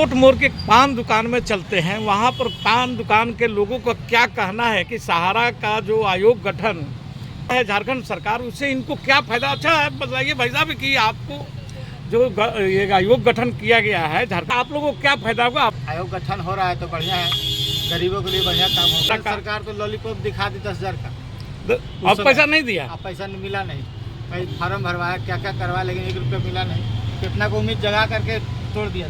Coat मोड़ के पान दुकान में चलते हैं। वहाँ पर पान दुकान के लोगों का क्या कहना है कि सहारा का जो आयोग गठन है झारखंड सरकार, उससे इनको क्या फायदा। अच्छा है, बताइए भाई साहब कि आपको जो ये आयोग गठन किया गया है झारखंड, आप लोगों को क्या फायदा होगा। आयोग गठन हो रहा है तो बढ़िया है, गरीबों के लिए बढ़िया काम होगा। सरकार तो लॉलीपॉप दिखा दी 10,000 का, अब पैसा नहीं दिया, अब पैसा मिला नहीं। कई फार्म भरवाया, क्या क्या करवाया, लेकिन 1 रुपया मिला नहीं। कितना को उम्मीद जगा करके तोड़ दिया।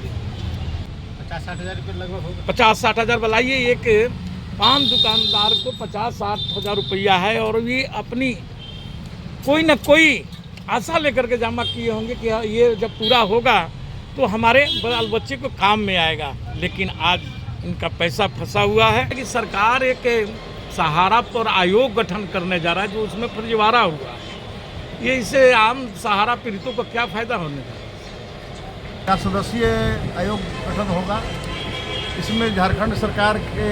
50-60 हज़ार रुपये लगभग होगा। 50-60 हज़ार बनाइए। एक पान दुकानदार को 50-60 हज़ार रुपया है और ये अपनी कोई न कोई आशा लेकर के जमा किए होंगे कि ये जब पूरा होगा तो हमारे बाल बच्चे को काम में आएगा। लेकिन आज इनका पैसा फंसा हुआ है कि सरकार एक सहारा पर आयोग गठन करने जा रहा है जो उसमें फर्जीवाड़ा हुआ है। ये इससे आम सहारा पीड़ितों को क्या फायदा होने का। 4 सदस्यीय आयोग गठन होगा। इसमें झारखंड सरकार के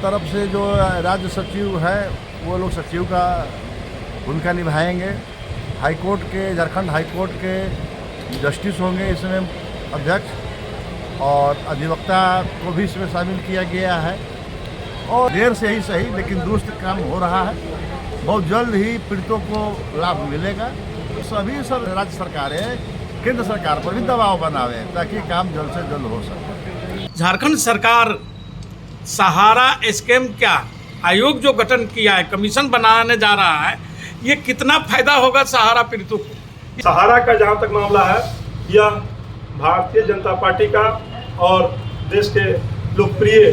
तरफ से जो राज्य सचिव है वो लोग सचिव का भूमिका निभाएंगे। हाईकोर्ट के, झारखंड हाईकोर्ट के जस्टिस होंगे इसमें अध्यक्ष, और अधिवक्ता को भी इसमें शामिल किया गया है। और देर से ही सही लेकिन दुरुस्त काम हो रहा है। बहुत जल्द ही पीड़ितों को लाभ मिलेगा। सभी राज्य सरकारें केंद्र सरकार पर भी दबाव बनावे ताकि काम जल्द से जल्द हो सके। झारखंड सरकार सहारा स्कीम क्या आयोग जो गठन किया है, कमीशन बनाने जा रहा है, ये कितना फायदा होगा सहारा पीड़ितों को। सहारा का जहाँ तक मामला है, यह भारतीय जनता पार्टी का और देश के लोकप्रिय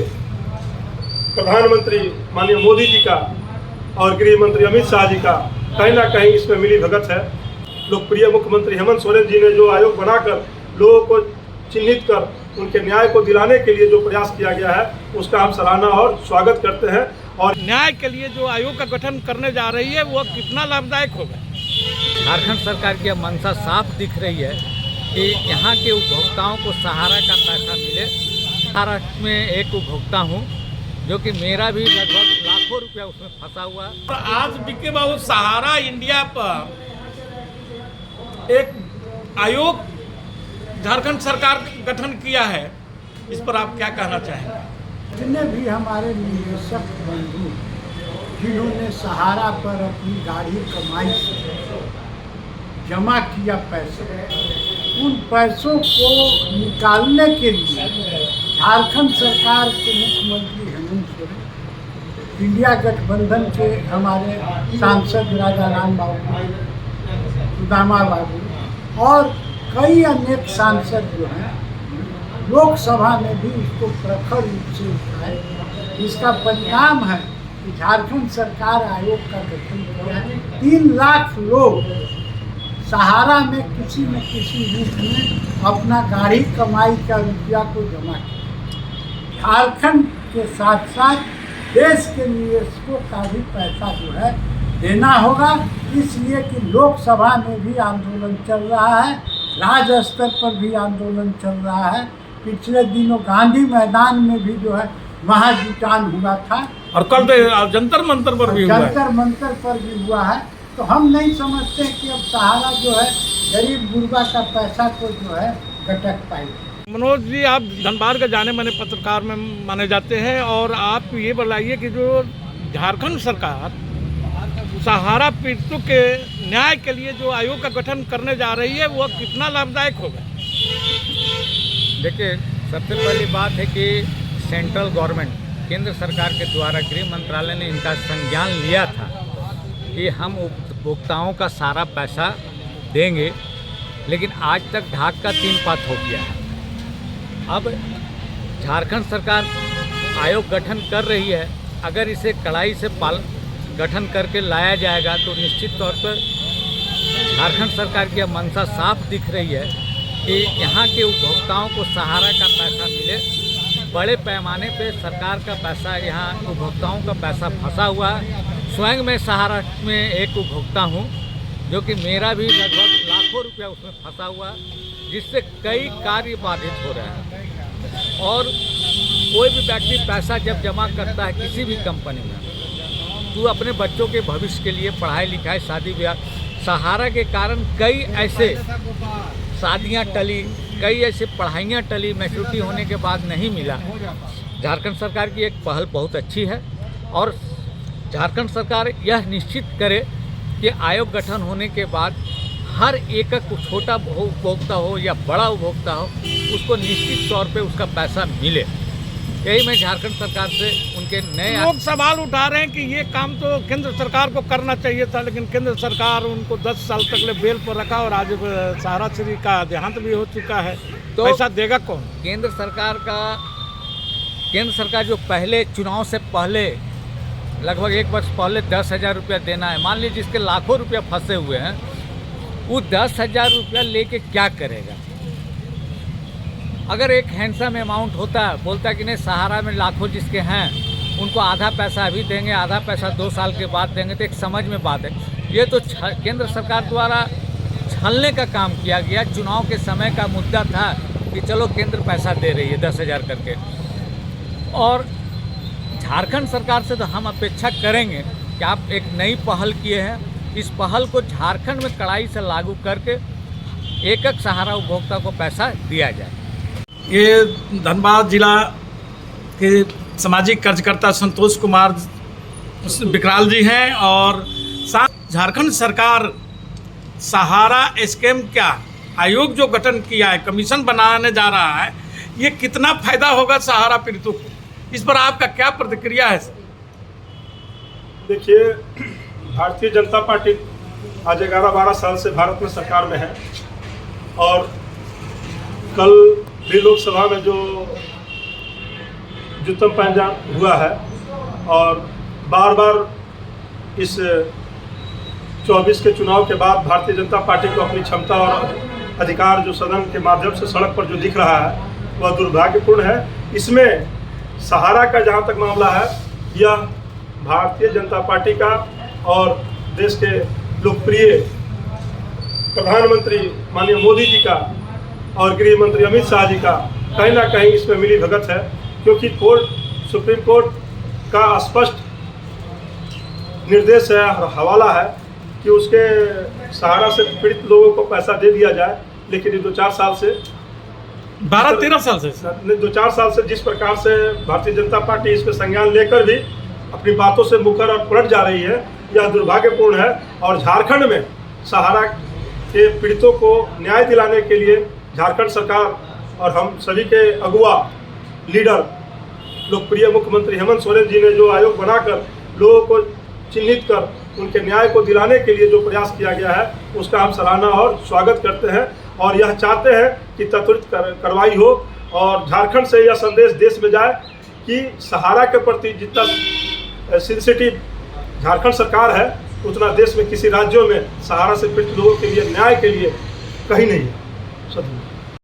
प्रधानमंत्री माननीय मोदी जी का और गृह मंत्री अमित शाह जी का कहीं ना कहीं इसमें मिली भगत है। लोकप्रिय मुख्यमंत्री हेमंत सोरेन जी ने जो आयोग बनाकर लोगों को चिन्हित कर उनके न्याय को दिलाने के लिए जो प्रयास किया गया है, उसका हम सराहना और स्वागत करते हैं। और न्याय के लिए जो आयोग का गठन करने जा रही है वो कितना लाभदायक होगा। झारखंड सरकार की मानसा साफ दिख रही है कि यहाँ के उपभोक्ताओं को सहारा का पैसा मिले। महाराष्ट्र में एक उपभोक्ता हूँ जो कि मेरा भी लगभग लाखों रुपया उसमें फंसा हुआ है। और आज बीके बाबू सहारा इंडिया पर एक आयोग झारखंड सरकार गठन किया है, इस पर आप क्या कहना चाहेंगे। जितने भी हमारे निवेशक बंधु जिन्होंने सहारा पर अपनी गाढ़ी कमाई से जमा किया पैसा, उन पैसों को निकालने के लिए झारखंड सरकार के मुख्यमंत्री हेमंत सोरेन, इंडिया गठबंधन के हमारे सांसद राजा राम बाबू, सुदामा बाबू और कई अनेक सांसद जो हैं लोकसभा में भी इसको प्रखर रूप से उठाए। इसका परिणाम है कि झारखंड सरकार आयोग का गठन किया है। 3 लाख लोग सहारा में किसी न किसी रूप में अपना गाढ़ी कमाई का रुपया को जमा किया। झारखंड के साथ साथ देश के निवेशकों का भी पैसा जो है देना होगा, इसलिए कि लोकसभा में भी आंदोलन चल रहा है, राज्य स्तर पर भी आंदोलन चल रहा है। पिछले दिनों गांधी मैदान में भी जो है महाजुटान हुआ था और कल जंतर मंतर पर भी हुआ है। जंतर मंतर पर भी हुआ है। तो हम नहीं समझते कि अब सहारा जो है गरीब गुरबा का पैसा को जो है गटक पाएगी। मनोज जी, आप धनबाद का जाने माने पत्रकार में माने जाते हैं और आप ये बताइए कि जो झारखंड सरकार सहारा पीड़ितों के न्याय के लिए जो आयोग का गठन करने जा रही है वो कितना लाभदायक होगा। देखिए, सबसे पहली बात है कि सेंट्रल गवर्नमेंट, केंद्र सरकार के द्वारा गृह मंत्रालय ने इनका संज्ञान लिया था कि हम उपभोक्ताओं का सारा पैसा देंगे, लेकिन आज तक ढाक का 3 पात हो गया है। अब झारखंड सरकार आयोग गठन कर रही है, अगर इसे कड़ाई से गठन करके लाया जाएगा तो निश्चित तौर पर झारखंड सरकार की मंशा साफ दिख रही है कि यहाँ के उपभोक्ताओं को सहारा का पैसा मिले। बड़े पैमाने पे सरकार का पैसा, यहाँ उपभोक्ताओं का पैसा फंसा हुआ है। स्वयं मैं सहारा में एक उपभोक्ता हूँ जो कि मेरा भी लगभग लाखों रुपया उसमें फंसा हुआ है, जिससे कई कार्य बाधित हो रहे हैं। और कोई भी व्यक्ति पैसा जब जमा करता है किसी भी कंपनी में, तो अपने बच्चों के भविष्य के लिए, पढ़ाई लिखाई, शादी ब्याह, सहारा के कारण कई ऐसे शादियां टली, कई ऐसे पढ़ाइयां टली, मैच्योरिटी होने के बाद नहीं मिला। झारखंड सरकार की एक पहल बहुत अच्छी है और झारखंड सरकार यह निश्चित करे कि आयोग गठन होने के बाद हर एक छोटा उपभोक्ता हो या बड़ा उपभोक्ता हो, उसको निश्चित तौर पे उसका पैसा मिले। यही मैं झारखंड सरकार से उनके नए लोग सवाल उठा रहे हैं कि ये काम तो केंद्र सरकार को करना चाहिए था, लेकिन केंद्र सरकार उनको 10 साल तक ले बेल पर रखा और आज सहारा श्री का देहांत भी हो चुका है, तो पैसा देगा कौन? केंद्र सरकार जो पहले चुनाव से पहले लगभग 1 वर्ष पहले 10,000 रुपया देना है, मान लीजिए जिसके लाखों रुपया फंसे हुए हैं, वो 10,000 रुपया लेके क्या करेगा? अगर एक हैंडसम अमाउंट होता, बोलता कि नहीं सहारा में लाखों जिसके हैं उनको आधा पैसा अभी देंगे, आधा पैसा 2 साल के बाद देंगे, तो एक समझ में बात है। ये तो केंद्र सरकार द्वारा छलने का काम किया गया। चुनाव के समय का मुद्दा था कि चलो केंद्र पैसा दे रही है 10,000 करके, और झारखंड सरकार से तो हम अपेक्षा करेंगे कि आप एक नई पहल किए हैं, इस पहल को झारखंड में कड़ाई से लागू करके एक सहारा उपभोक्ता को पैसा दिया जाए। ये धनबाद जिला के सामाजिक कार्यकर्ता संतोष कुमार विकराल जी हैं और साथ झारखंड सरकार सहारा स्कीम क्या आयोग जो गठन किया है, कमीशन बनाने जा रहा है, ये कितना फायदा होगा सहारा पीड़ितों को, इस पर आपका क्या प्रतिक्रिया है सर? देखिए, भारतीय जनता पार्टी आज 11-12 साल से भारत में सरकार में है और कल भी लोकसभा में जो जुत्तम पैंजाम हुआ है और बार बार इस 24 के चुनाव के बाद भारतीय जनता पार्टी को अपनी क्षमता और अधिकार जो सदन के माध्यम से सड़क पर जो दिख रहा है वह दुर्भाग्यपूर्ण है। इसमें सहारा का जहाँ तक मामला है, यह भारतीय जनता पार्टी का और देश के लोकप्रिय प्रधानमंत्री माननीय मोदी जी का और गृह मंत्री अमित शाह जी का कहीं ना कहीं इसमें मिली भगत है, क्योंकि सुप्रीम कोर्ट का स्पष्ट निर्देश है और हवाला है कि उसके सहारा से पीड़ित लोगों को पैसा दे दिया जाए। लेकिन ये 2-4 साल से 12-13 साल से 2-4 साल से जिस प्रकार से भारतीय जनता पार्टी इस पर संज्ञान लेकर भी अपनी बातों से मुकर और पलट जा रही है, यह दुर्भाग्यपूर्ण है। और झारखंड में सहारा के पीड़ितों को न्याय दिलाने के लिए झारखंड सरकार और हम सभी के अगुआ लीडर लोकप्रिय मुख्यमंत्री हेमंत सोरेन जी ने जो आयोग बनाकर लोगों को चिन्हित कर उनके न्याय को दिलाने के लिए जो प्रयास किया गया है, उसका हम सराहना और स्वागत करते हैं और यह चाहते हैं कि त्वरित कार्रवाई हो और झारखंड से यह संदेश देश में जाए कि सहारा के प्रति जितना सेंसिटिव झारखंड सरकार है, उतना देश में किसी राज्यों में सहारा से पीड़ित लोगों के लिए न्याय के लिए कहीं नहीं है।